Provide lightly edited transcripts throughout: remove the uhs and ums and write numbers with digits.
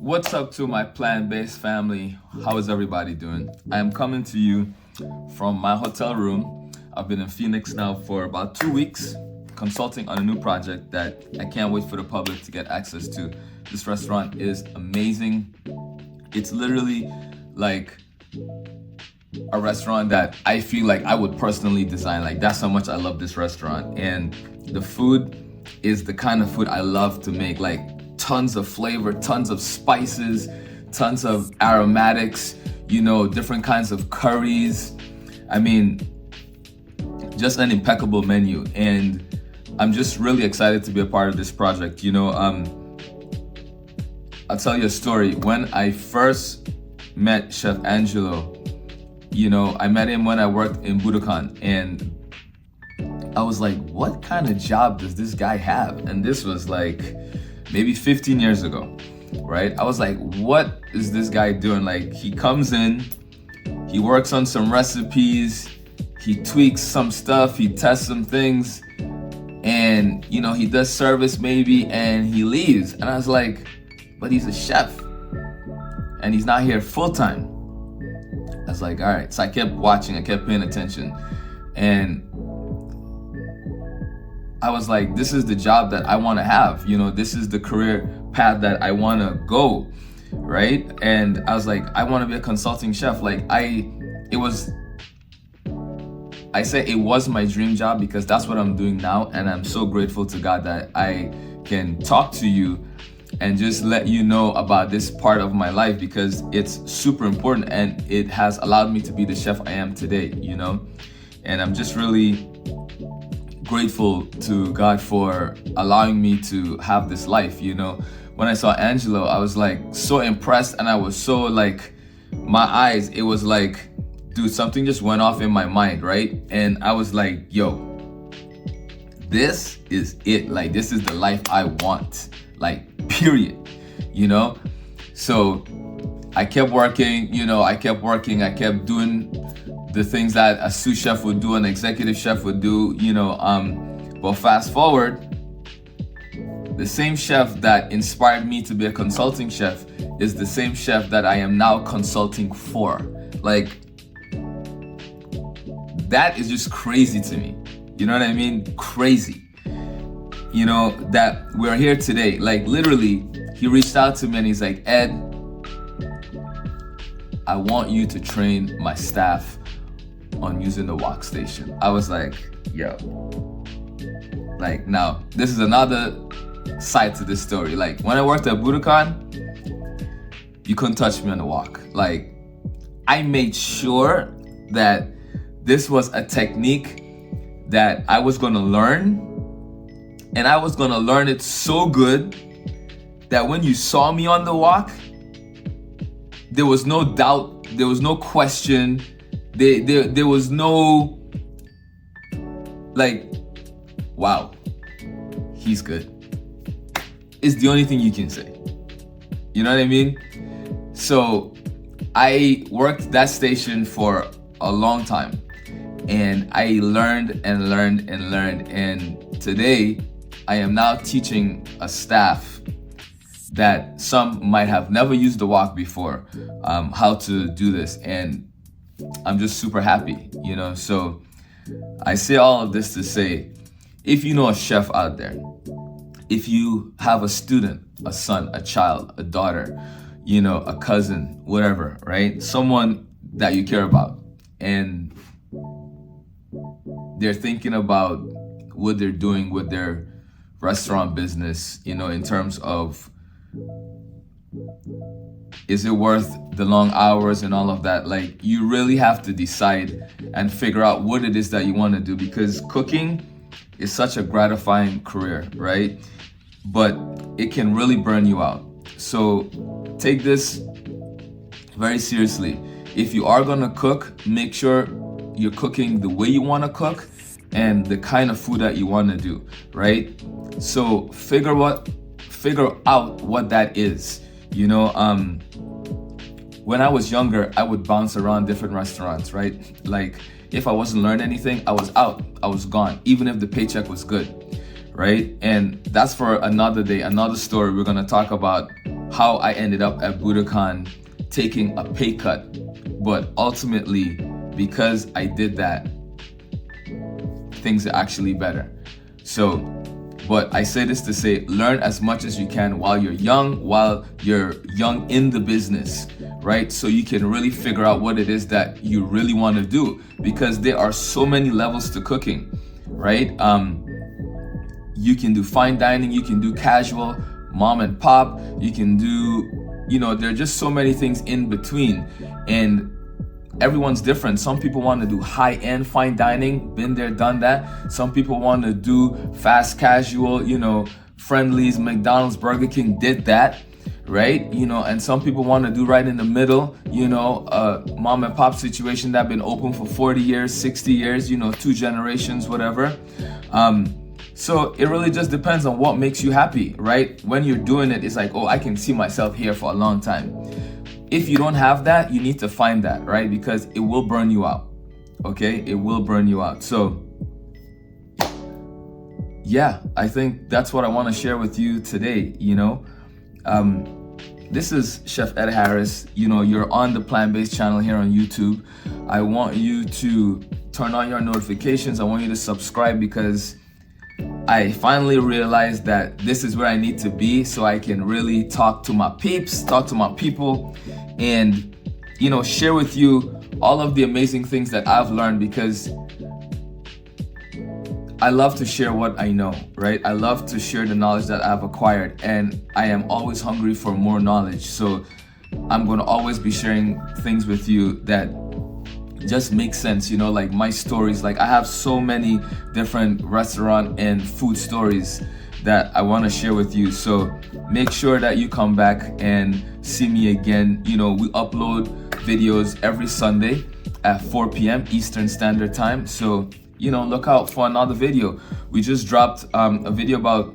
What's up to my plant-based family? How is everybody doing? I am coming to you from my hotel room. I've been in Phoenix now for about 2 weeks, consulting on a new project that I can't wait for the public to get access to. This restaurant is amazing. It's literally like a restaurant that I feel like I would personally design. Like, that's how much I love this restaurant. And the food is the kind of food I love to make. Like, tons of flavor, tons of spices, tons of aromatics, different kinds of curries. I mean, just an impeccable menu. And I'm just really excited to be a part of this project. I'll tell you a story. When I first met Chef Angelo, I met him when I worked in Budokan, and I was like, what kind of job does this guy have? And this was like maybe 15 years ago, right? I was like, what is this guy doing? Like, he comes in, he works on some recipes, he tweaks some stuff, he tests some things, and he does service maybe, and he leaves. And I was like, but he's a chef and he's not here full time. I was like, all right. So I kept watching, I kept paying attention, and I was like, this is the job that I want to have. This is the career path that I want to go, right? And I was like, I want to be a consulting chef. Like, I say it was my dream job because that's what I'm doing now. And I'm so grateful to God that I can talk to you and just let you know about this part of my life, because it's super important and it has allowed me to be the chef I am today, And I'm just really grateful to God for allowing me to have this life. When I saw Angelo, I was like so impressed, and I was so like, my eyes, it was like, dude, something just went off in my mind, right? And I was like, yo, this is it. Like, this is the life I want, like, period. So I kept working, I kept doing the things that a sous chef would do, an executive chef would do, but fast forward, the same chef that inspired me to be a consulting chef is the same chef that I am now consulting for. Like, that is just crazy to me. You know what I mean? Crazy. That we're here today. Like, literally, he reached out to me and he's like, Ed, I want you to train my staff on using the wok station. I was like, yo. Like, now, this is another side to this story. Like, when I worked at Budokan, you couldn't touch me on the wok. Like, I made sure that this was a technique that I was gonna learn, and I was gonna learn it so good that when you saw me on the wok, there was no doubt, there was no question, there was no, like, wow, he's good. It's the only thing you can say. You know what I mean? So I worked that station for a long time, and I learned and learned and learned. And today I am now teaching a staff that some might have never used the wok before, how to do this. And I'm just super happy, So I say all of this to say, if you know a chef out there, if you have a student, a son, a child, a daughter, a cousin, whatever, right? Someone that you care about, and they're thinking about what they're doing with their restaurant business, in terms of, is it worth the long hours and all of that? Like, you really have to decide and figure out what it is that you want to do, because cooking is such a gratifying career, right? But it can really burn you out. So take this very seriously. If you are gonna cook, make sure you're cooking the way you wanna cook and the kind of food that you wanna do, right? So figure out what that is. When I was younger, I would bounce around different restaurants, right? Like, if I wasn't learning anything, I was out, I was gone, even if the paycheck was good, right? And that's for another day, another story. We're gonna talk about how I ended up at Budokan taking a pay cut. But ultimately, because I did that, things are actually better. So, but I say this to say, learn as much as you can while you're young in the business, right? So you can really figure out what it is that you really want to do, because there are so many levels to cooking, right? You can do fine dining, you can do casual, mom and pop, you can do, there are just so many things in between, and everyone's different. Some people want to do high-end fine dining, been there, done that. Some people want to do fast casual, Friendlies, McDonald's, Burger King did that, right? And some people want to do right in the middle, mom and pop situation that been open for 40 years, 60 years, 2 generations, whatever. So it really just depends on what makes you happy, right? When you're doing it, it's like, oh, I can see myself here for a long time. If you don't have that, you need to find that, right? Because it will burn you out, okay? It will burn you out. So, yeah, I think that's what I want to share with you today, This is Chef Ed Harris. You're on the Plant-Based channel here on YouTube. I want you to turn on your notifications. I want you to subscribe, because I finally realized that this is where I need to be, so I can really talk to my peeps, talk to my people, and share with you all of the amazing things that I've learned, because I love to share what I know, right? I love to share the knowledge that I've acquired, and I am always hungry for more knowledge. So I'm going to always be sharing things with you that just make sense, like my stories. Like, I have so many different restaurant and food stories that I want to share with you. So make sure that you come back and see me again. We upload videos every Sunday at 4 p.m. Eastern Standard Time. So, look out for another video. We just dropped a video about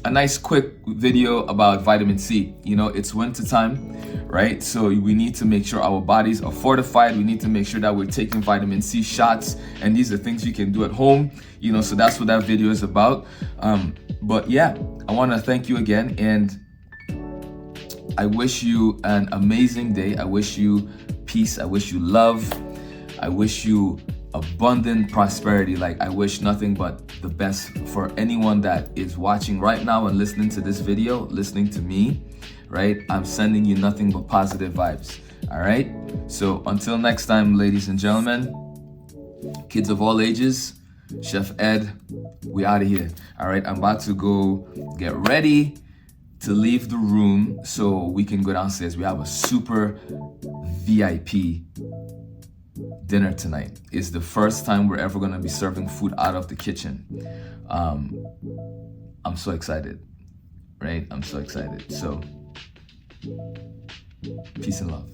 a nice quick video about vitamin C. It's winter time, right? So we need to make sure our bodies are fortified. We need to make sure that we're taking vitamin C shots, and these are things you can do at home, so that's what that video is about. But yeah, I want to thank you again, and I wish you an amazing day. I wish you peace. I wish you love. I wish you abundant prosperity. Like, I wish nothing but the best for anyone that is watching right now and listening to this video, listening to me, right? I'm sending you nothing but positive vibes. All right. So until next time, ladies and gentlemen, kids of all ages, Chef Ed, we out of here. All right. I'm about to go get ready to leave the room so we can go downstairs. We have a super VIP dinner tonight. It's the first time we're ever going to be serving food out of the kitchen. I'm so excited, right? I'm so excited. So peace and love.